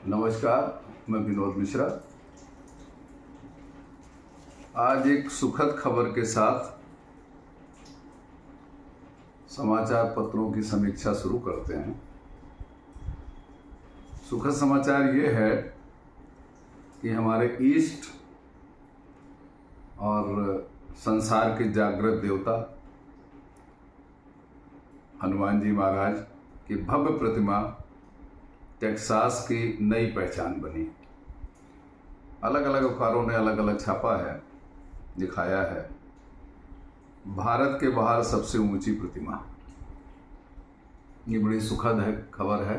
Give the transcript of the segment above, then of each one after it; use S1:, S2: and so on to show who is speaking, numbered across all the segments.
S1: नमस्कार, मैं विनोद मिश्रा। आज एक सुखद खबर के साथ समाचार पत्रों की समीक्षा शुरू करते हैं। सुखद समाचार ये है कि हमारे ईष्ट और संसार के जागृत देवता हनुमान जी महाराज की भव्य प्रतिमा टेक्सास की नई पहचान बनी। अलग अलग अखबारों ने अलग अलग छापा है, दिखाया है। भारत के बाहर सबसे ऊंची प्रतिमा, ये बड़ी सुखद है खबर है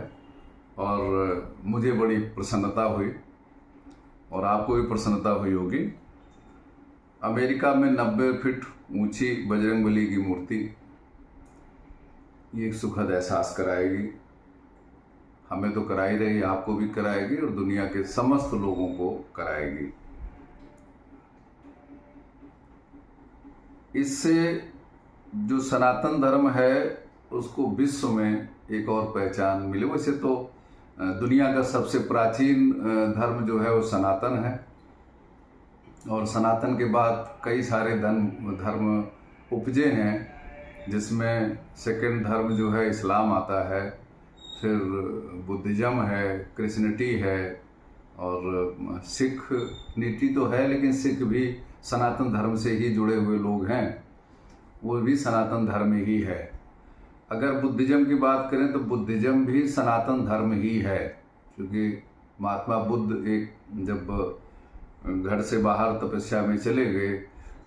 S1: और मुझे बड़ी प्रसन्नता हुई और आपको भी प्रसन्नता हुई होगी। अमेरिका में 90 फीट ऊंची बजरंगबली की मूर्ति, ये एक सुखद एहसास कराएगी। हमें तो करा ही रही, आपको भी कराएगी और दुनिया के समस्त लोगों को कराएगी। इससे जो सनातन धर्म है उसको विश्व में एक और पहचान मिली। वैसे तो दुनिया का सबसे प्राचीन धर्म जो है वो सनातन है और सनातन के बाद कई सारे धर्म उपजे हैं, जिसमें सेकंड धर्म जो है इस्लाम आता है, फिर बुद्धिज्म है, क्रिश्चियनिटी है और सिख नीति तो है, लेकिन सिख भी सनातन धर्म से ही जुड़े हुए लोग हैं, वो भी सनातन धर्म ही है। अगर बुद्धिज्म की बात करें तो बुद्धिज्म भी सनातन धर्म ही है, क्योंकि महात्मा बुद्ध एक जब घर से बाहर तपस्या में चले गए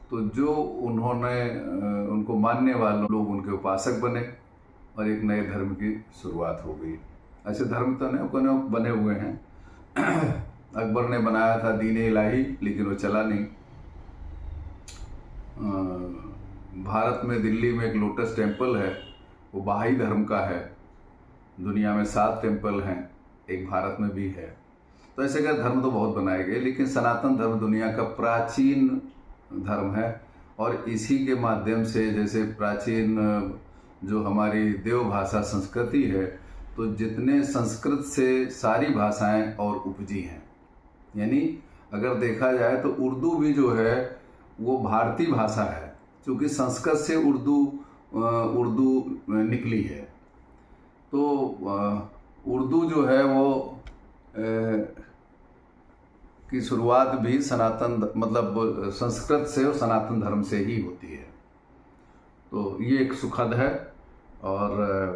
S1: तो जो उनको मानने वाले लोग उनके उपासक बने और एक नए धर्म की शुरुआत हो गई। ऐसे धर्म तो अनेक बने हुए हैं। अकबर ने बनाया था दीन-ए इलाही, लेकिन वो चला नहीं। भारत में दिल्ली में एक लोटस टेम्पल है, वो बहाई धर्म का है। दुनिया में 7 टेम्पल हैं, एक भारत में भी है। तो ऐसे का धर्म तो बहुत बनाए गए, लेकिन सनातन धर्म दुनिया का प्राचीन धर्म है और इसी के माध्यम से, जैसे प्राचीन जो हमारी देव भाषा संस्कृति है, तो जितने संस्कृत से सारी भाषाएं और उपजी हैं। यानी अगर देखा जाए तो उर्दू भी जो है वो भारतीय भाषा है, क्योंकि संस्कृत से उर्दू निकली है। तो उर्दू जो है वो की शुरुआत भी सनातन मतलब संस्कृत से और सनातन धर्म से ही होती है। तो ये एक सुखद है और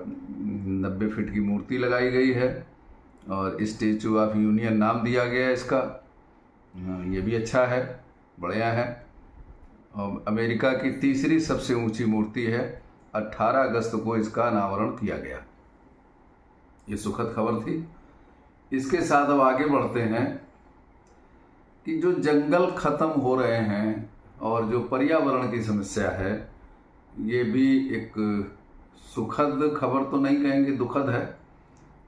S1: 90 फीट की मूर्ति लगाई गई है और स्टैचू ऑफ यूनियन नाम दिया गया है इसका। ये भी अच्छा है, बढ़िया है। और अमेरिका की तीसरी सबसे ऊंची मूर्ति है। 18 अगस्त को इसका अनावरण किया गया। ये सुखद खबर थी। इसके साथ अब आगे बढ़ते हैं कि जो जंगल खत्म हो रहे हैं और जो पर्यावरण की समस्या है, ये भी एक सुखद खबर तो नहीं कहेंगे, दुखद है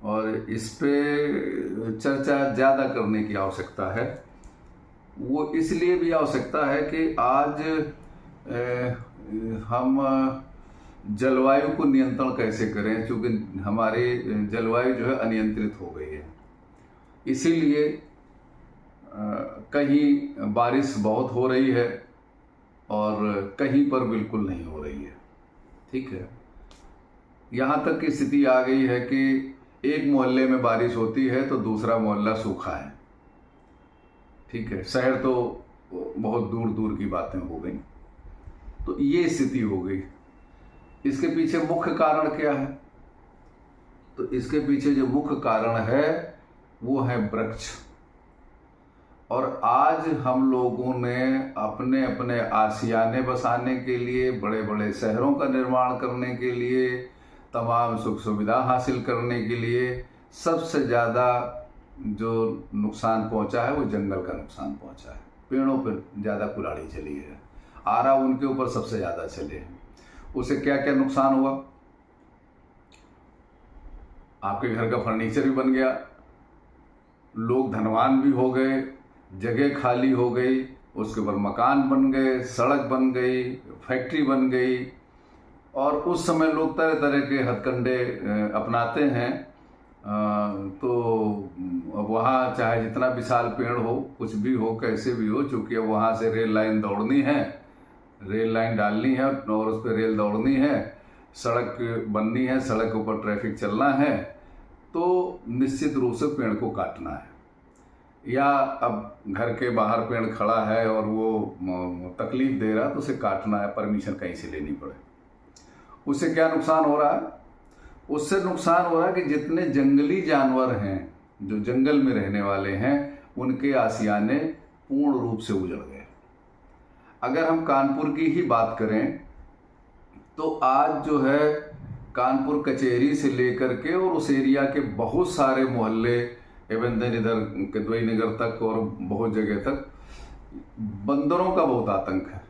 S1: और इस पे चर्चा ज़्यादा करने की आवश्यकता है। वो इसलिए भी आवश्यकता है कि आज हम जलवायु को नियंत्रण कैसे करें, क्योंकि हमारी जलवायु जो है अनियंत्रित हो गई है। इसीलिए कहीं बारिश बहुत हो रही है और कहीं पर बिल्कुल नहीं हो रही है। ठीक है, यहाँ तक की स्थिति आ गई है कि एक मोहल्ले में बारिश होती है तो दूसरा मोहल्ला सूखा है। ठीक है, शहर तो बहुत दूर दूर की बातें हो गई। तो ये स्थिति हो गई। इसके पीछे मुख्य कारण क्या है? तो इसके पीछे जो मुख्य कारण है वो है वृक्ष। और आज हम लोगों ने अपने अपने आशियाने बसाने के लिए, बड़े बड़े शहरों का निर्माण करने के लिए, तमाम सुख सुविधा हासिल करने के लिए सबसे ज़्यादा जो नुकसान पहुंचा है वो जंगल का नुकसान पहुंचा है। पेड़ों पर ज़्यादा कुल्हाड़ी चली है, आरा उनके ऊपर सबसे ज़्यादा चले हैं। उसे क्या क्या नुकसान हुआ? आपके घर का फर्नीचर भी बन गया, लोग धनवान भी हो गए, जगह खाली हो गई, उसके ऊपर मकान बन गए, सड़क बन गई, फैक्ट्री बन गई। और उस समय लोग तरह तरह के हथकंडे अपनाते हैं। तो अब वहाँ चाहे जितना विशाल पेड़ हो, कुछ भी हो, कैसे भी हो, चूँकि अब वहाँ से रेल लाइन दौड़नी है, रेल लाइन डालनी है और उस पर रेल दौड़नी है, सड़क बननी है, सड़क के ऊपर ट्रैफिक चलना है, तो निश्चित रूप से पेड़ को काटना है। या अब घर के बाहर पेड़ खड़ा है और वो तकलीफ दे रहा है तो उसे काटना है, परमिशन कहीं से लेनी पड़े। उससे क्या नुकसान हो रहा है? उससे नुकसान हो रहा है कि जितने जंगली जानवर हैं, जो जंगल में रहने वाले हैं, उनके आशियाने पूर्ण रूप से उजड़ गए। अगर हम कानपुर की ही बात करें तो आज जो है कानपुर कचहरी से लेकर के और उस एरिया के बहुत सारे मोहल्ले, एवं इधर कदवई नगर तक और बहुत जगह तक बंदरों का बहुत आतंक है।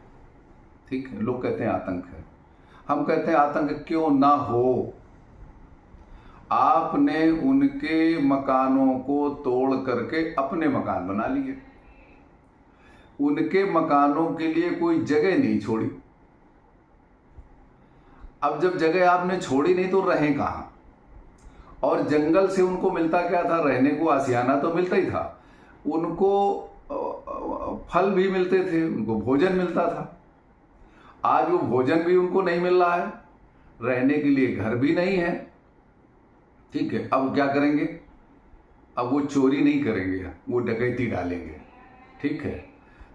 S1: ठीक है, लोग कहते हैं आतंक है, हम कहते हैं आतंक क्यों ना हो। आपने उनके मकानों को तोड़ करके अपने मकान बना लिए, उनके मकानों के लिए कोई जगह नहीं छोड़ी। अब जब जगह आपने छोड़ी नहीं तो रहें कहाँ? और जंगल से उनको मिलता क्या था? रहने को आशियाना तो मिलता ही था, उनको फल भी मिलते थे, उनको भोजन मिलता था। आज वो भोजन भी उनको नहीं मिल रहा है, रहने के लिए घर भी नहीं है। ठीक है, अब क्या करेंगे? अब वो चोरी नहीं करेंगे, वो डकैती डालेंगे। ठीक है,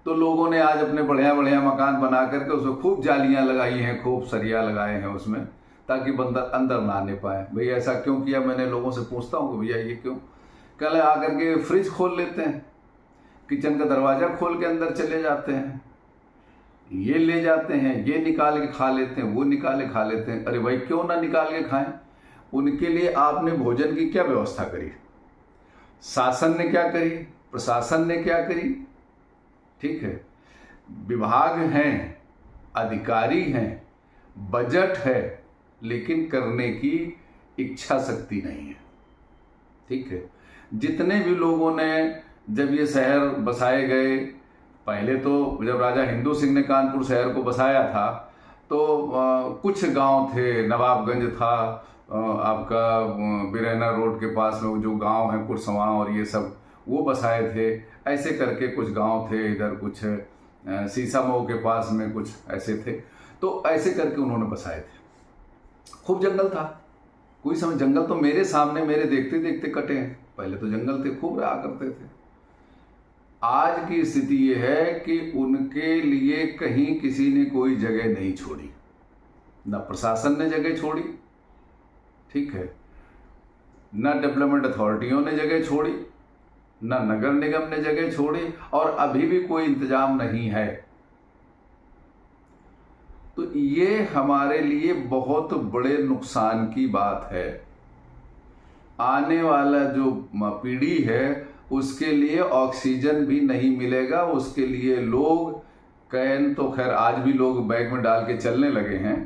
S1: तो लोगों ने आज अपने बढ़िया बढ़िया मकान बना करके उसमें खूब जालियां लगाई हैं, खूब सरिया लगाए हैं उसमें, ताकि बंदर अंदर ना आने पाए। भैया ऐसा क्यों किया? मैंने लोगों से पूछता हूँ कि भैया ये क्यों? कल आकर के फ्रिज खोल लेते हैं, किचन का दरवाज़ा खोल के अंदर चले जाते हैं, ये ले जाते हैं, ये निकाल के खा लेते हैं, वो निकाल के खा लेते हैं। अरे भाई क्यों ना निकाल के खाएं? उनके लिए आपने भोजन की क्या व्यवस्था करी? शासन ने क्या करी? प्रशासन ने क्या करी? ठीक है, विभाग हैं, अधिकारी हैं, बजट है, लेकिन करने की इच्छा शक्ति नहीं है। ठीक है, जितने भी लोगों ने जब ये शहर बसाए गए, पहले तो जब राजा हिंदू सिंह ने कानपुर शहर को बसाया था तो कुछ गांव थे, नवाबगंज था, आपका बिरैना रोड के पास में जो गांव है कुरसवां और ये सब, वो बसाए थे। ऐसे करके कुछ गांव थे, इधर कुछ सीसामऊ के पास में कुछ ऐसे थे, तो ऐसे करके उन्होंने बसाए थे। खूब जंगल था, कोई समय जंगल तो मेरे सामने मेरे देखते देखते कटे हैं। पहले तो जंगल थे, खूब रहा करते थे। आज की स्थिति ये है कि उनके लिए कहीं किसी ने कोई जगह नहीं छोड़ी, ना प्रशासन ने जगह छोड़ी, ठीक है, ना डेवलपमेंट अथॉरिटियों ने जगह छोड़ी, ना नगर निगम ने जगह छोड़ी, और अभी भी कोई इंतजाम नहीं है। तो ये हमारे लिए बहुत बड़े नुकसान की बात है। आने वाला जो पीढ़ी है उसके लिए ऑक्सीजन भी नहीं मिलेगा। उसके लिए लोग कैन तो खैर आज भी लोग बैग में डाल के चलने लगे हैं।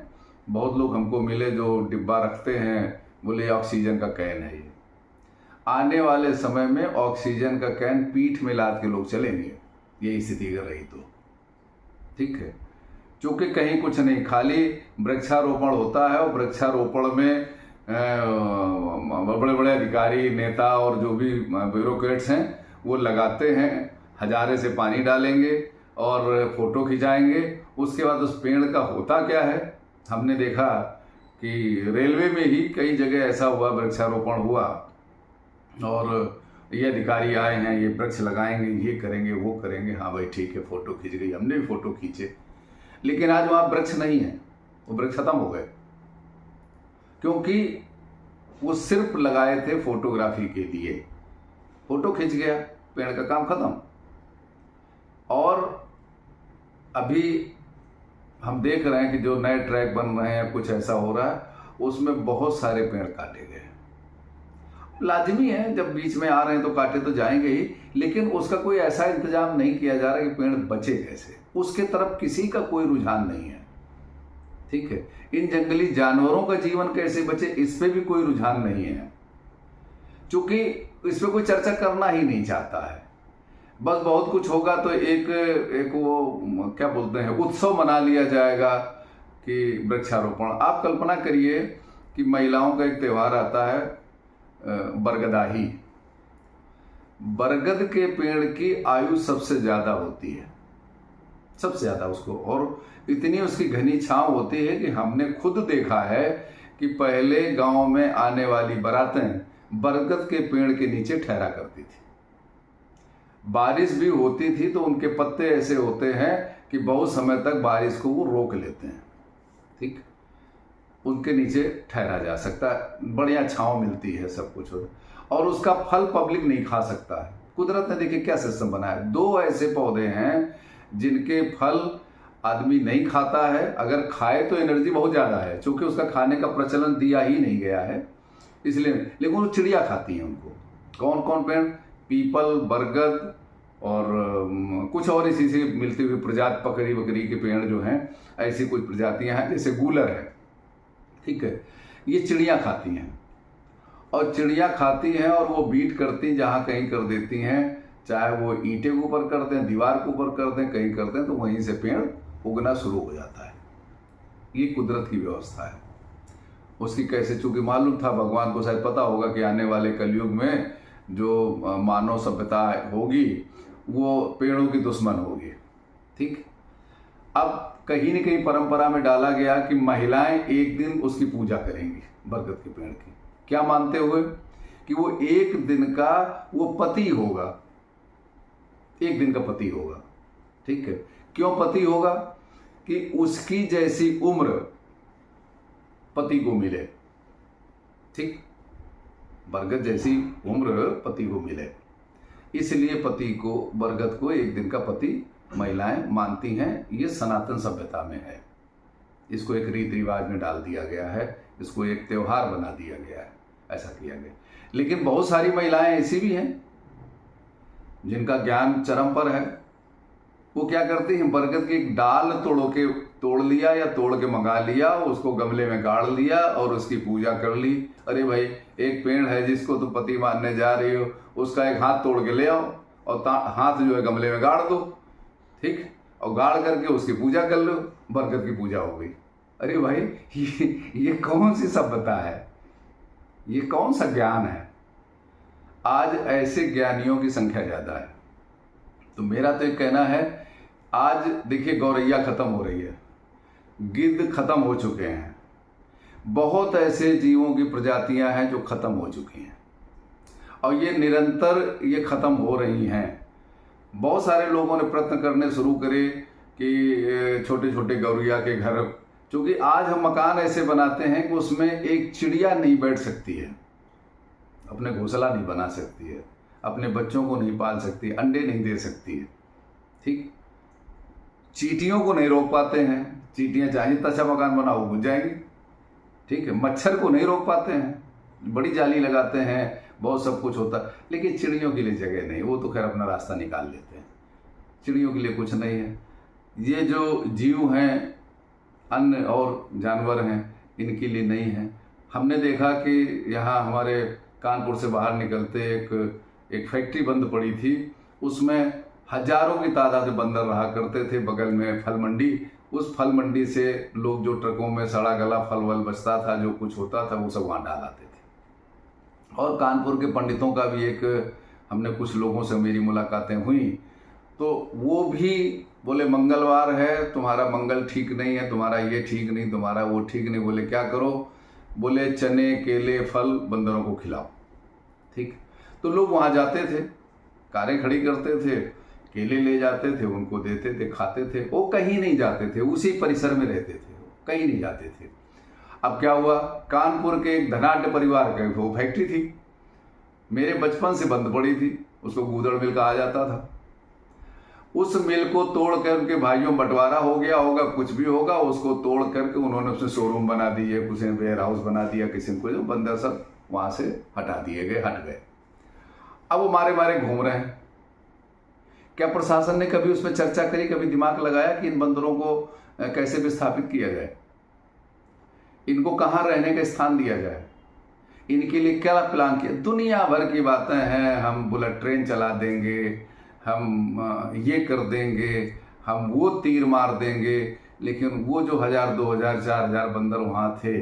S1: बहुत लोग हमको मिले जो डिब्बा रखते हैं, बोले ऑक्सीजन का कैन है ये। आने वाले समय में ऑक्सीजन का कैन पीठ में लाद के लोग चलेंगे, यही स्थिति कर रही तो। ठीक है, चूंकि कहीं कुछ नहीं, खाली वृक्षारोपण होता है और वृक्षारोपण में बड़े बड़े अधिकारी, नेता और जो भी ब्यूरोक्रेट्स हैं वो लगाते हैं, हजारे से पानी डालेंगे और फोटो खिंचाएंगे। उसके बाद उस पेड़ का होता क्या है? हमने देखा कि रेलवे में ही कई जगह ऐसा हुआ, वृक्षारोपण हुआ और ये अधिकारी आए हैं, ये वृक्ष लगाएंगे, ये करेंगे, वो करेंगे। हाँ भाई ठीक है, फोटो खींच गई, हमने भी फोटो खींचे, लेकिन आज वहाँ वृक्ष नहीं है, वो वृक्ष खत्म हो गए, क्योंकि वो सिर्फ लगाए थे फोटोग्राफी के लिए। फोटो खिंच गया, पेड़ का काम खत्म। और अभी हम देख रहे हैं कि जो नए ट्रैक बन रहे हैं, कुछ ऐसा हो रहा है, उसमें बहुत सारे पेड़ काटे गए। लाजमी है, जब बीच में आ रहे हैं तो काटे तो जाएंगे ही, लेकिन उसका कोई ऐसा इंतजाम नहीं किया जा रहा कि पेड़ बचे कैसे, उसके तरफ किसी का कोई रुझान नहीं है। ठीक है, इन जंगली जानवरों का जीवन कैसे बचे, इस पे भी कोई रुझान नहीं है, क्योंकि इस पे कोई चर्चा करना ही नहीं चाहता है। बस बहुत कुछ होगा तो एक वो क्या बोलते हैं, उत्सव मना लिया जाएगा कि वृक्षारोपण। आप कल्पना करिए कि महिलाओं का एक त्यौहार आता है बरगदाही। बरगद के पेड़ की आयु सबसे ज़्यादा होती है, सबसे ज़्यादा उसको, और इतनी उसकी घनी छांव होती है कि हमने खुद देखा है कि पहले गांव में आने वाली बारातें बरगद के पेड़ के नीचे ठहरा करती थी। बारिश भी होती थी तो उनके पत्ते ऐसे होते हैं कि बहुत समय तक बारिश को वो रोक लेते हैं, ठीक, उनके नीचे ठहरा जा सकता है, बढ़िया छांव मिलती है, सब कुछ होता, और उसका फल पब्लिक नहीं खा सकता है। कुदरत ने देखिए क्या सिस्टम बनाया, 2 ऐसे पौधे हैं जिनके फल आदमी नहीं खाता है, अगर खाए तो एनर्जी बहुत ज़्यादा है, क्योंकि उसका खाने का प्रचलन दिया ही नहीं गया है इसलिए, लेकिन वो चिड़िया खाती हैं उनको। कौन कौन पेड़? पीपल, बरगद और कुछ और इसी से मिलती हुई प्रजाति, पकड़ी वकड़ी के पेड़ जो हैं, ऐसी कुछ प्रजातियां हैं, जैसे गूलर है, ठीक है, ये चिड़िया खाती हैं, और चिड़िया खाती हैं और वो बीट करती जहाँ कहीं कर देती हैं, चाहे वो ईंटे के ऊपर कर दें, दीवार के ऊपर कर दें, कहीं कर दें, तो वहीं से पेड़ उगना शुरू हो जाता है। ये कुदरत की व्यवस्था है उसकी। कैसे? चूंकि मालूम था, भगवान को शायद पता होगा कि आने वाले कलयुग में जो मानव सभ्यता होगी वो पेड़ों की दुश्मन होगी, ठीक। अब कहीं न कहीं परंपरा में डाला गया कि महिलाएं एक दिन उसकी पूजा करेंगी, बरगद के पेड़ की, क्या मानते हुए कि वो एक दिन का वो पति होगा, एक दिन का पति होगा, ठीक है। क्यों पति होगा? कि उसकी जैसी उम्र पति को मिले, ठीक, बरगद जैसी उम्र पति को मिले, इसलिए पति को, बरगद को एक दिन का पति महिलाएं मानती हैं। ये सनातन सभ्यता में है, इसको एक रीति रिवाज में डाल दिया गया है, इसको एक त्योहार बना दिया गया है, ऐसा किया गया। लेकिन बहुत सारी महिलाएं ऐसी भी हैं जिनका ज्ञान चरम पर है, वो क्या करती हैं, बरगद की एक डाल तोड़ लिया या तोड़ के मंगा लिया, उसको गमले में गाड़ लिया और उसकी पूजा कर ली। अरे भाई, एक पेड़ है जिसको तुम पति मानने जा रही हो, उसका एक हाथ तोड़ के ले आओ और हाथ जो है गमले में गाड़ दो, ठीक, और गाड़ करके उसकी पूजा कर लो, बरगद की पूजा हो गई। अरे भाई, ये कौन सी सभ्यता है, ये कौन सा ज्ञान है? आज ऐसे ज्ञानियों की संख्या ज़्यादा है। तो मेरा तो एक कहना है, आज देखिए गौरैया खत्म हो रही है, गिद्ध खत्म हो चुके हैं, बहुत ऐसे जीवों की प्रजातियां हैं जो खत्म हो चुकी हैं, और ये निरंतर ये खत्म हो रही हैं। बहुत सारे लोगों ने प्रयत्न करने शुरू करे कि छोटे छोटे गौरैया के घर, क्योंकि आज हम मकान ऐसे बनाते हैं कि उसमें एक चिड़िया नहीं बैठ सकती है, अपने घोंसला नहीं बना सकती है, अपने बच्चों को नहीं पाल सकती, अंडे नहीं दे सकती है, ठीक। चींटियों को नहीं रोक पाते हैं, चींटियां चाहे जितना अच्छा मकान बनाओ घुस जाएंगी, ठीक है। मच्छर को नहीं रोक पाते हैं, बड़ी जाली लगाते हैं, बहुत सब कुछ होता है, लेकिन चिड़ियों के लिए जगह नहीं, वो तो खैर अपना रास्ता निकाल लेते हैं, चिड़ियों के लिए कुछ नहीं है। ये जो जीव हैं, अन्य और जानवर हैं, इनके लिए नहीं है। हमने देखा कि यहाँ हमारे कानपुर से बाहर निकलते एक फैक्ट्री बंद पड़ी थी, उसमें हजारों की तादाद में बंदर रहा करते थे। बगल में फल मंडी, उस फल मंडी से लोग जो ट्रकों में सड़ा गला फल वल बचता था, जो कुछ होता था, वो सब वहाँ डाल आते थे। और कानपुर के पंडितों का भी एक, हमने कुछ लोगों से मेरी मुलाकातें हुई, तो वो भी बोले मंगलवार है, तुम्हारा मंगल ठीक नहीं है, तुम्हारा ये ठीक नहीं, तुम्हारा वो ठीक नहीं। बोले क्या करो? बोले चने केले फल बंदरों को खिलाओ, ठीक। तो लोग वहाँ जाते थे, कारें खड़ी करते थे, केले ले जाते थे, उनको देते थे, खाते थे, वो कहीं नहीं जाते थे, उसी परिसर में रहते थे, कहीं नहीं जाते थे। अब क्या हुआ, कानपुर के एक धनाढ्य परिवार का वो फैक्ट्री थी, मेरे बचपन से बंद पड़ी थी, उसको गूदड़ मिल कहा जाता था। उस मिल को तोड़ कर उनके भाइयों बंटवारा हो गया होगा, कुछ भी होगा, उसको तोड़ करके उन्होंने उसमें शोरूम बना दिए, किसी ने वेयर हाउस बना दिया, किसी ने कुछ, बंदर सब वहां से हटा दिए गए, हट गए। अब वो मारे मारे घूम रहे हैं। क्या प्रशासन ने कभी उसमें चर्चा करी, कभी दिमाग लगाया कि इन बंदरों को कैसे विस्थापित किया जाए, इनको कहाँ रहने का स्थान दिया जाए, इनके लिए क्या प्लान किया? दुनिया भर की बातें हैं, हम बुलेट ट्रेन चला देंगे, हम ये कर देंगे, हम वो तीर मार देंगे, लेकिन वो जो 1000, 2000, 4000 बंदर वहाँ थे,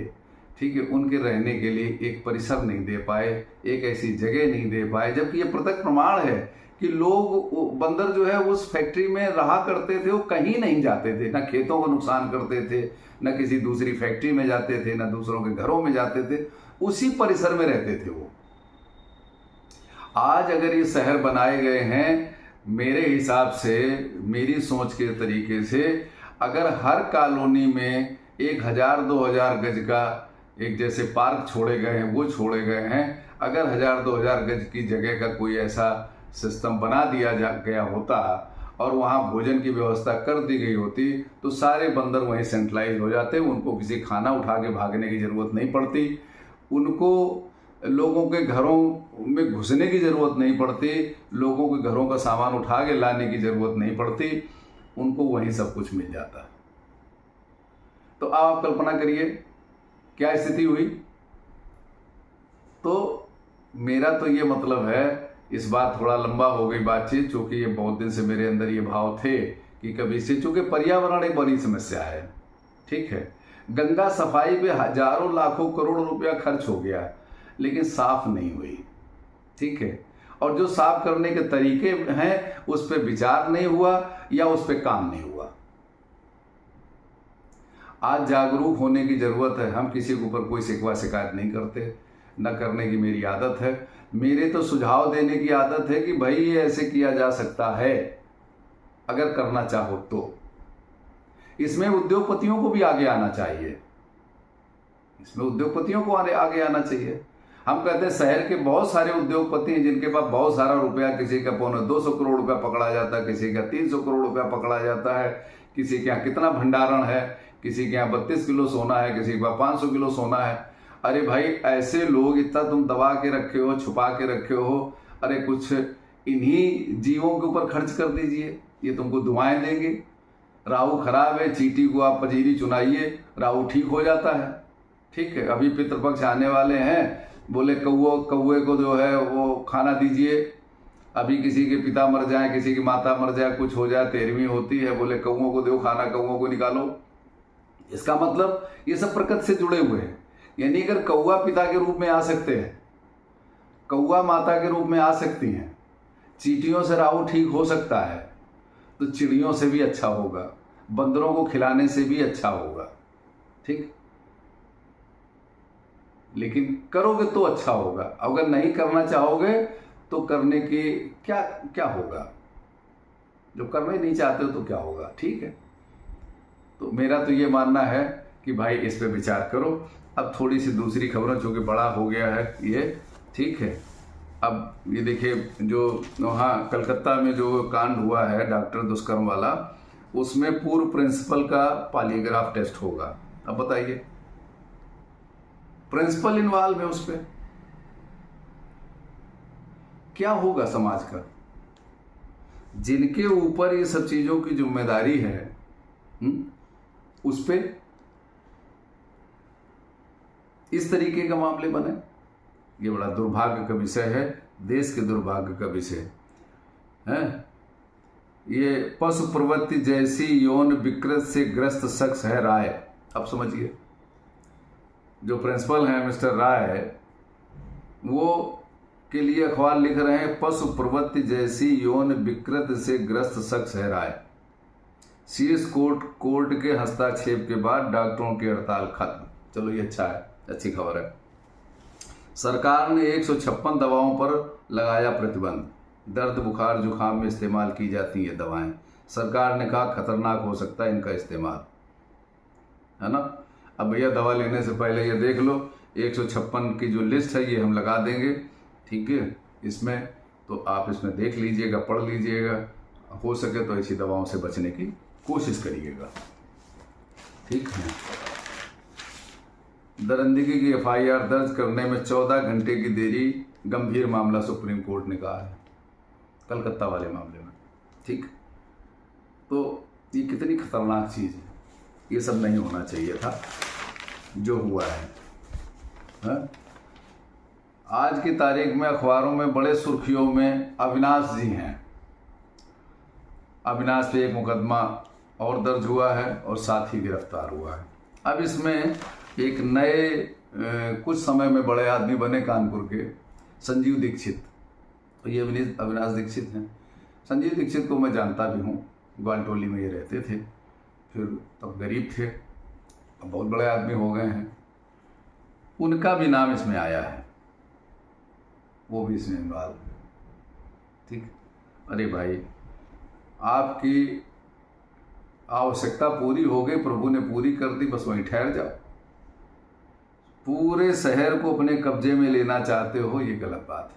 S1: ठीक है, उनके रहने के लिए एक परिसर नहीं दे पाए, एक ऐसी जगह नहीं दे पाए, जबकि ये प्रत्यक्ष प्रमाण है कि लोग, बंदर जो है उस फैक्ट्री में रहा करते थे, वो कहीं नहीं जाते थे, ना खेतों को नुकसान करते थे, न किसी दूसरी फैक्ट्री में जाते थे, न दूसरों के घरों में जाते थे, उसी परिसर में रहते थे वो। आज अगर ये शहर बनाए गए हैं, मेरे हिसाब से, मेरी सोच के तरीके से, अगर हर कॉलोनी में 1000-2000 गज का एक जैसे पार्क छोड़े गए हैं, वो छोड़े गए हैं, अगर 1000-2000 गज की जगह का कोई ऐसा सिस्टम बना दिया गया होता और वहाँ भोजन की व्यवस्था कर दी गई होती, तो सारे बंदर वहीं सेंट्रलाइज हो जाते, उनको किसी खाना उठा के भागने की ज़रूरत नहीं पड़ती, उनको लोगों के घरों में घुसने की ज़रूरत नहीं पड़ती, लोगों के घरों का सामान उठा के लाने की ज़रूरत नहीं पड़ती, उनको वहीं सब कुछ मिल जाता। तो आप कल्पना करिए क्या स्थिति हुई। तो मेरा तो ये मतलब है, इस बार थोड़ा लंबा हो गई बातचीत, चूँकि ये बहुत दिन से मेरे अंदर ये भाव थे कि कभी से, चूँकि पर्यावरण एक बड़ी समस्या है, ठीक है, गंगा सफाई पे हजारों लाखों करोड़ रुपया खर्च हो गया, लेकिन साफ नहीं हुई, ठीक है, और जो साफ करने के तरीके हैं उस पर विचार नहीं हुआ या उस पर काम नहीं हुआ। आज जागरूक होने की ज़रूरत है। हम किसी के ऊपर कोई शिकवा शिकायत नहीं करते, न करने की मेरी आदत है, मेरे तो सुझाव देने की आदत है कि भाई ये ऐसे किया जा सकता है अगर करना चाहो तो। इसमें उद्योगपतियों को भी आगे आना चाहिए, इसमें उद्योगपतियों को आगे आना चाहिए। हम कहते हैं शहर के बहुत सारे उद्योगपति हैं जिनके पास बहुत सारा रुपया, किसी का 250 करोड़ रुपया पकड़ा जाता है, किसी का 300 करोड़ रुपया पकड़ा जाता है, किसी के यहाँ कितना भंडारण है, किसी के यहाँ 32 किलो सोना है, किसी के पास 500 किलो सोना है। अरे भाई, ऐसे लोग इतना तुम दबा के रखे हो, छुपा के रखे हो, अरे कुछ इन्हीं जीवों के ऊपर खर्च कर दीजिए, ये तुमको दुआएं देंगे। राहु खराब है, चींटी को आप पजीरी चुनाइए, राहु ठीक हो जाता है, ठीक है। अभी पितृपक्ष आने वाले हैं, बोले कौए को जो है वो खाना दीजिए। अभी किसी के पिता मर जाए, किसी की माता मर जाए, कुछ हो जाए, 13वीं होती है, बोले कौओं को दो खाना, कौओं को निकालो। इसका मतलब ये सब प्रकृति से जुड़े हुए हैं। यानी अगर कौआ पिता के रूप में आ सकते हैं, कौआ माता के रूप में आ सकती हैं, चींटियों से राहु ठीक हो सकता है, तो चिड़ियों से भी अच्छा होगा, बंदरों को खिलाने से भी अच्छा होगा, ठीक। लेकिन करोगे तो अच्छा होगा, अगर नहीं करना चाहोगे तो करने की क्या क्या होगा, जो करना ही नहीं चाहते हो तो क्या होगा, ठीक है। तो मेरा तो ये मानना है कि भाई इस पे विचार करो। अब थोड़ी सी दूसरी खबरों, चूँकि बड़ा हो गया है ये, ठीक है। अब ये देखिए, जो वहाँ कलकत्ता में जो कांड हुआ है डॉक्टर दुष्कर्म वाला, उसमें पूर्व प्रिंसिपल का पॉलीग्राफ टेस्ट होगा। अब बताइए, प्रिंसिपल इन्वॉल्व है उस पर, क्या होगा समाज का? जिनके ऊपर ये सब चीजों की जिम्मेदारी है, उस पे इस तरीके का मामले बने, ये बड़ा दुर्भाग्य का विषय है, देश के दुर्भाग्य का विषय है। ये पशु प्रवृत्ति जैसी यौन विकृत से ग्रस्त शख्स है राय। अब समझिए, जो प्रिंसिपल हैं मिस्टर राय, वो के लिए अखबार लिख रहे हैं, पशु प्रवृत्ति जैसी यौन विकृत से ग्रस्त शख्स है राय। सीएस कोर्ट के हस्तक्षेप के बाद डॉक्टरों की हड़ताल खत्म। चलो ये अच्छा है, अच्छी खबर है। सरकार ने 156 दवाओं पर लगाया प्रतिबंध। दर्द, बुखार, जुखाम में इस्तेमाल की जाती ये दवाएं। सरकार ने कहा खतरनाक हो सकता है इनका इस्तेमाल, है ना। अब भैया दवा लेने से पहले ये देख लो, 156 की जो लिस्ट है ये हम लगा देंगे, ठीक है। इसमें तो आप इसमें देख लीजिएगा, पढ़ लीजिएगा, हो सके तो ऐसी दवाओं से बचने की कोशिश करिएगा, ठीक है। दरिंदगी की एफआईआर दर्ज करने में 14 घंटे की देरी, गंभीर मामला सुप्रीम कोर्ट ने कहा है, कलकत्ता वाले मामले में, ठीक। तो ये कितनी खतरनाक चीज़ है, ये सब नहीं होना चाहिए था जो हुआ है। आज की तारीख में अखबारों में बड़े सुर्खियों में अविनाश जी हैं। अविनाश पे एक मुकदमा और दर्ज हुआ है और साथ ही गिरफ्तार हुआ है। अब इसमें एक नए कुछ समय में बड़े आदमी बने कानपुर के, संजीव दीक्षित। तो ये अविनाश दीक्षित हैं। संजीव दीक्षित को मैं जानता भी हूँ, ग्वालटोली में ये रहते थे, फिर तब गरीब थे, अब बहुत बड़े आदमी हो गए हैं। उनका भी नाम इसमें आया है, वो भी इसमें इन्वॉल्व है। ठीक, अरे भाई, आपकी आवश्यकता पूरी हो गई, प्रभु ने पूरी कर दी, बस वहीं ठहर जाओ। पूरे शहर को अपने कब्जे में लेना चाहते हो, ये गलत बात है।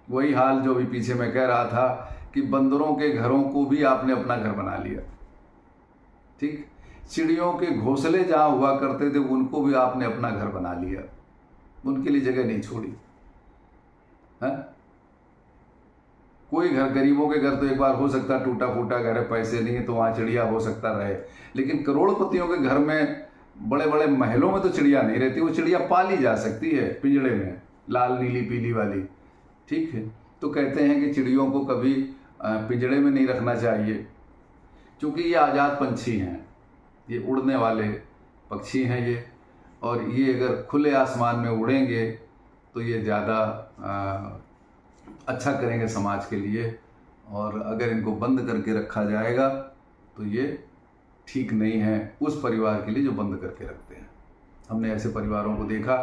S1: वही हाल जो भी पीछे मैं कह रहा था कि बंदरों के घरों को भी आपने अपना घर बना लिया। ठीक, चिड़ियों के घोंसले जहां हुआ करते थे उनको भी आपने अपना घर बना लिया, उनके लिए जगह नहीं छोड़ी है। कोई घर, गरीबों के घर तो एक बार हो सकता है टूटा फूटा घर है, पैसे नहीं है तो वहाँ चिड़िया हो सकता रहे, लेकिन करोड़पतियों के घर में, बड़े बड़े महलों में तो चिड़िया नहीं रहती। वो चिड़िया पाली जा सकती है पिंजड़े में, लाल नीली पीली वाली। ठीक है, तो कहते हैं कि चिड़ियों को कभी पिंजड़े में नहीं रखना चाहिए, क्योंकि ये आज़ाद पंछी हैं, ये उड़ने वाले पक्षी हैं ये, और ये अगर खुले आसमान में उड़ेंगे तो ये ज़्यादा अच्छा करेंगे समाज के लिए, और अगर इनको बंद करके रखा जाएगा तो ये ठीक नहीं है उस परिवार के लिए जो बंद करके रखते हैं। हमने ऐसे परिवारों को देखा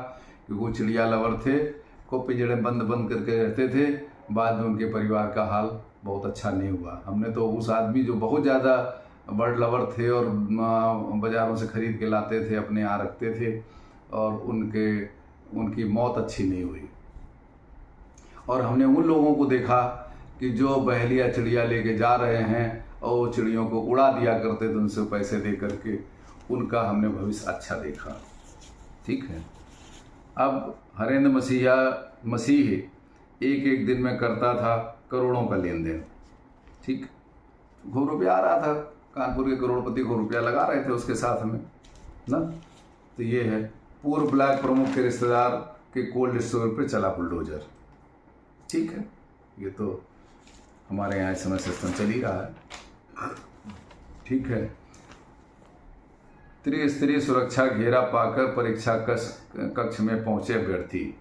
S1: कि वो चिड़िया लवर थे, को पिंजड़े बंद करके रहते थे, बाद में उनके परिवार का हाल बहुत अच्छा नहीं हुआ। हमने तो उस आदमी जो बहुत ज़्यादा बर्ड लवर थे और बाज़ारों से ख़रीद के लाते थे, अपने यहाँ रखते थे, और उनकी मौत अच्छी नहीं हुई। और हमने उन लोगों को देखा कि जो बहेलिया चिड़िया लेके जा रहे हैं और वो चिड़ियों को उड़ा दिया करते थे उनसे पैसे दे करके, उनका हमने भविष्य अच्छा देखा। ठीक है, अब हरेंद्र मसीह एक दिन में करता था करोड़ों का लेन देन। ठीक, खूब रुपया आ रहा था, कानपुर के करोड़पति को रुपया लगा रहे थे उसके साथ में ना। तो ये है, पूर्व ब्लैक प्रमुख के रिश्तेदार के कोल्ड स्टोर पे चला बुलडोजर। ठीक है, ये तो हमारे यहाँ इस समय सिस्टम चल ही रहा है। ठीक है, त्रिस्तरीय सुरक्षा घेरा पाकर परीक्षा कक्ष में पहुंचे अभ्यर्थी।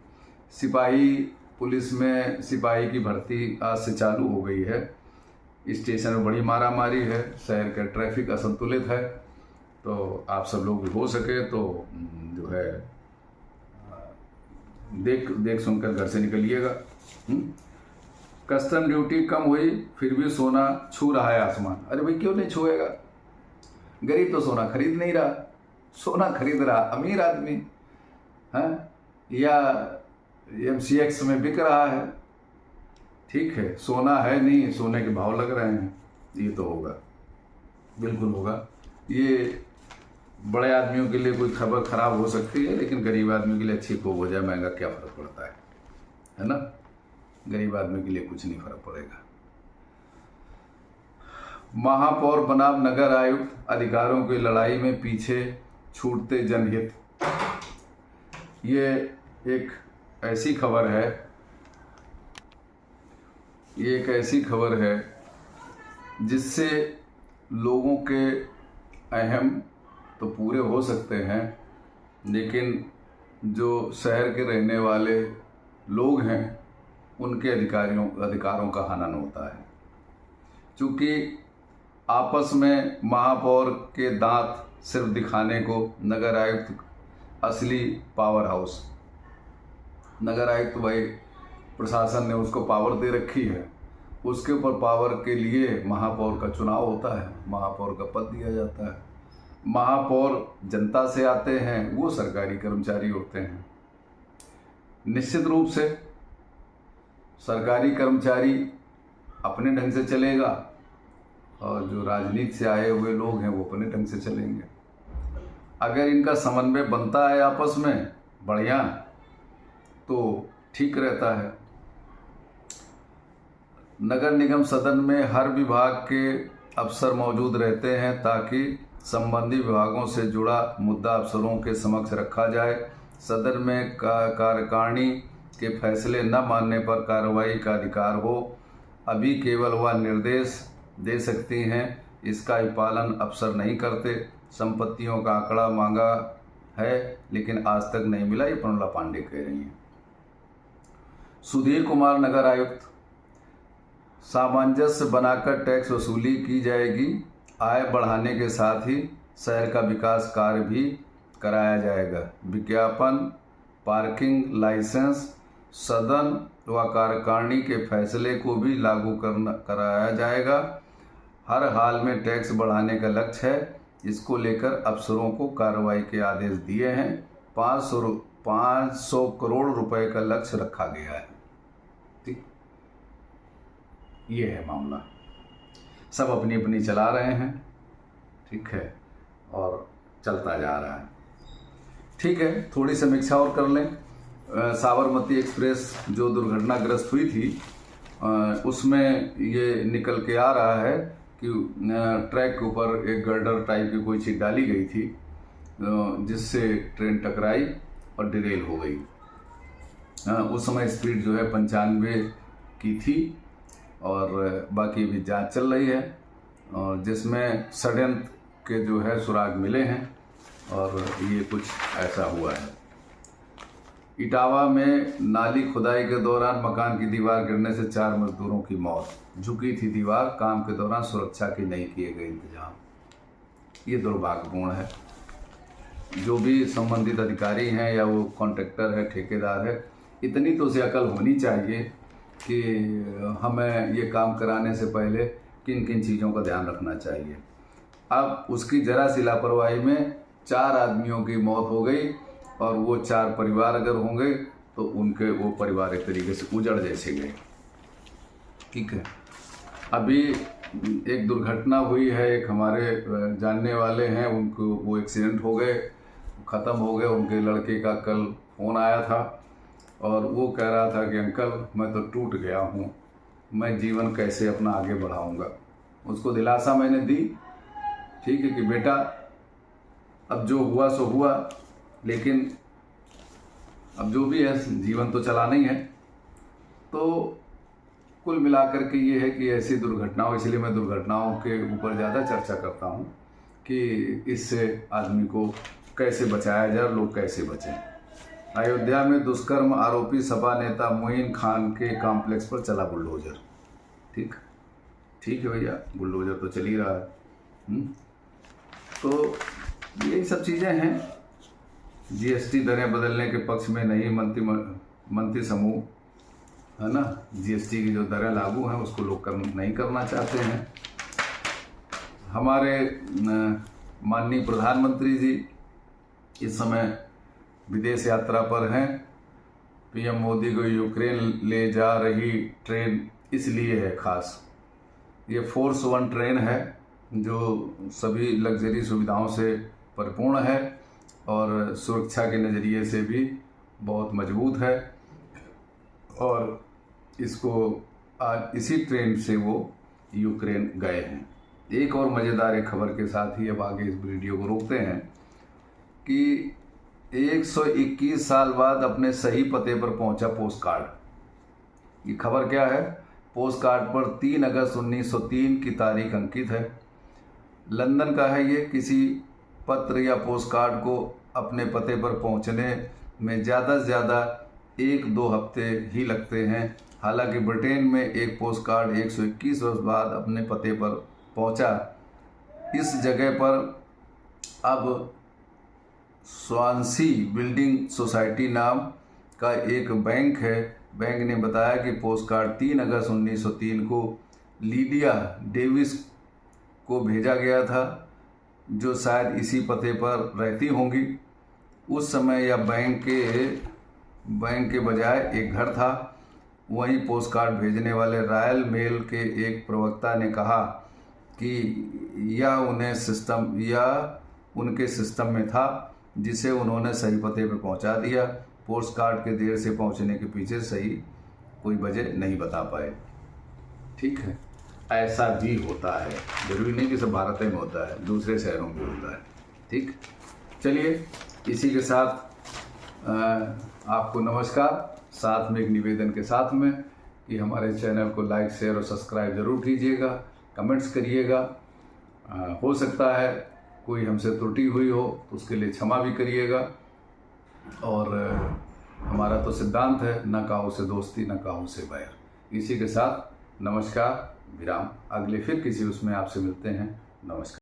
S1: सिपाही, पुलिस में सिपाही की भर्ती आज से चालू हो गई है। स्टेशन में बड़ी मारामारी है, शहर का ट्रैफिक असंतुलित है, तो आप सब लोग हो सके तो जो है देख सुनकर घर से निकलिएगा। कस्टम ड्यूटी कम हुई फिर भी सोना छू रहा है आसमान। अरे भाई, क्यों नहीं छुएगा? गरीब तो सोना खरीद नहीं रहा, सोना खरीद रहा अमीर आदमी है, या MCX में बिक रहा है। ठीक है, सोना है नहीं, सोने के भाव लग रहे हैं, ये तो होगा, बिल्कुल होगा। ये बड़े आदमियों के लिए कोई खबर खराब हो सकती है, लेकिन गरीब आदमी के लिए अच्छी खूब हो जाए, महंगा क्या फ़र्क पड़ता है ना। गरीब आदमी के लिए कुछ नहीं फर्क पड़ेगा। महापौर बनाम नगर आयुक्त, अधिकारों की लड़ाई में पीछे छूटते जनहित। ये एक ऐसी खबर है, ये एक ऐसी खबर है जिससे लोगों के अहम तो पूरे हो सकते हैं, लेकिन जो शहर के रहने वाले लोग हैं उनके अधिकारों का हनन होता है। क्योंकि आपस में महापौर के दांत सिर्फ दिखाने को नगर आयुक्त असली पावर हाउस, नगर आयुक्त भाई प्रशासन ने उसको पावर दे रखी है, उसके ऊपर पावर के लिए महापौर का चुनाव होता है, महापौर का पद दिया जाता है। महापौर जनता से आते हैं, वो सरकारी कर्मचारी होते हैं। निश्चित रूप से सरकारी कर्मचारी अपने ढंग से चलेगा और जो राजनीति से आए हुए लोग हैं वो अपने ढंग से चलेंगे। अगर इनका समन्वय बनता है आपस में बढ़िया तो ठीक रहता है। नगर निगम सदन में हर विभाग के अफसर मौजूद रहते हैं ताकि संबंधित विभागों से जुड़ा मुद्दा अफसरों के समक्ष रखा जाए। सदन में कार्यकारिणी के फैसले न मानने पर कार्रवाई का अधिकार हो। अभी केवल वह निर्देश दे सकती हैं, इसका पालन अफसर नहीं करते। संपत्तियों का आंकड़ा मांगा है, लेकिन आज तक नहीं मिला, ये प्रमला पांडे कह रही हैं। सुधीर कुमार नगर आयुक्त, सामंजस्य बनाकर टैक्स वसूली की जाएगी, आय बढ़ाने के साथ ही शहर का विकास कार्य भी कराया जाएगा। विज्ञापन, पार्किंग लाइसेंस, सदन व कार्यकारिणी के फैसले को भी लागू कराया जाएगा। हर हाल में टैक्स बढ़ाने का लक्ष्य है, इसको लेकर अफसरों को कार्रवाई के आदेश दिए हैं। 500 करोड़ रुपए का लक्ष्य रखा गया है। ठीक, ये है मामला। सब अपनी अपनी चला रहे हैं, ठीक है, और चलता जा रहा है। ठीक है, थोड़ी समीक्षा और कर लें। साबरमती एक्सप्रेस जो दुर्घटनाग्रस्त हुई थी, उसमें ये निकल के आ रहा है कि ट्रैक के ऊपर एक गर्डर टाइप की कोई चीज़ डाली गई थी, जिससे ट्रेन टकराई और डिरेल हो गई। उस समय स्पीड जो है 95 की थी, और बाकी भी जांच चल रही है, और जिसमें षड्यंत्र के जो है सुराग मिले हैं, और ये कुछ ऐसा हुआ है। इटावा में नाली खुदाई के दौरान मकान की दीवार गिरने से 4 मजदूरों की मौत। झुकी थी दीवार, काम के दौरान सुरक्षा के नहीं किए गए इंतजाम। ये दुर्भाग्यपूर्ण है। जो भी संबंधित अधिकारी हैं या वो कॉन्ट्रैक्टर है, ठेकेदार है, इतनी तो उसे अकल होनी चाहिए कि हमें ये काम कराने से पहले किन किन चीज़ों का ध्यान रखना चाहिए। अब उसकी जरा सी लापरवाही में 4 आदमियों की मौत हो गई, और वो 4 परिवार अगर होंगे तो उनके वो परिवार एक तरीके से उजड़ जैसे गए। ठीक है, अभी एक दुर्घटना हुई है, एक हमारे जानने वाले हैं, उनको वो एक्सीडेंट हो गए, ख़त्म हो गए। उनके लड़के का कल फ़ोन आया था, और वो कह रहा था कि अंकल मैं तो टूट गया हूँ, मैं जीवन कैसे अपना आगे बढ़ाऊँगा। उसको दिलासा मैंने दी, ठीक है, कि बेटा अब जो हुआ सो हुआ, लेकिन अब जो भी है जीवन तो चलाना ही है। तो कुल मिलाकर के ये है कि ऐसी दुर्घटनाओं, इसलिए मैं दुर्घटनाओं के ऊपर ज़्यादा चर्चा करता हूँ कि इससे आदमी को कैसे बचाया जाए, लोग कैसे बचें। अयोध्या में दुष्कर्म आरोपी सपा नेता मोइन खान के कॉम्प्लेक्स पर चला बुलडोजर। ठीक है भैया, बुलडोजर तो चल ही रहा है। तो यही सब चीज़ें हैं। जीएसटी दरें बदलने के पक्ष में नहीं मंत्री समूह, है ना। जीएसटी की जो दरें लागू हैं उसको लोग नहीं करना चाहते हैं। हमारे माननीय प्रधानमंत्री जी इस समय विदेश यात्रा पर हैं। पीएम मोदी को यूक्रेन ले जा रही ट्रेन इसलिए है खास, ये फोर्स 1 ट्रेन है जो सभी लग्जरी सुविधाओं से परिपूर्ण है, और सुरक्षा के नज़रिए से भी बहुत मजबूत है। और इसको आज इसी ट्रेन से वो यूक्रेन गए हैं। एक और मज़ेदार खबर के साथ ही अब आगे इस वीडियो को रोकते हैं कि 121 साल बाद अपने सही पते पर पहुंचा पोस्ट कार्ड। ये खबर क्या है? पोस्ट कार्ड पर 3 अगस्त 1903 की तारीख अंकित है। लंदन का है ये। किसी पत्र या पोस्ट कार्ड को अपने पते पर पहुंचने में ज़्यादा से ज़्यादा 1-2 हफ्ते ही लगते हैं। हालांकि ब्रिटेन में एक पोस्ट कार्ड 121 वर्ष बाद अपने पते पर पहुंचा। इस जगह पर अब स्वानसी बिल्डिंग सोसाइटी नाम का एक बैंक है। बैंक ने बताया कि पोस्ट कार्ड 3 अगस्त 1903 को लीडिया डेविस को भेजा गया था, जो शायद इसी पते पर रहती होंगी। उस समय यह बैंक के बजाय एक घर था। वहीं पोस्ट कार्ड भेजने वाले रॉयल मेल के एक प्रवक्ता ने कहा कि यह उनके सिस्टम में था, जिसे उन्होंने सही पते पर पहुंचा दिया। पोस्ट कार्ड के देर से पहुंचने के पीछे सही कोई वजह नहीं बता पाए। ठीक है, ऐसा भी होता है, जरूरी नहीं कि सब भारत में होता है, दूसरे शहरों में होता है। ठीक, चलिए इसी के साथ आपको नमस्कार। साथ में एक निवेदन के साथ में कि हमारे चैनल को लाइक, शेयर और सब्सक्राइब जरूर कीजिएगा, कमेंट्स करिएगा। हो सकता है कोई हमसे त्रुटि हुई हो तो उसके लिए क्षमा भी करिएगा। और हमारा तो सिद्धांत है, न काहू से दोस्ती न काहू से बैर। इसी के साथ नमस्कार, विराम। अगले फिर किसी उसमें आपसे मिलते हैं। नमस्कार।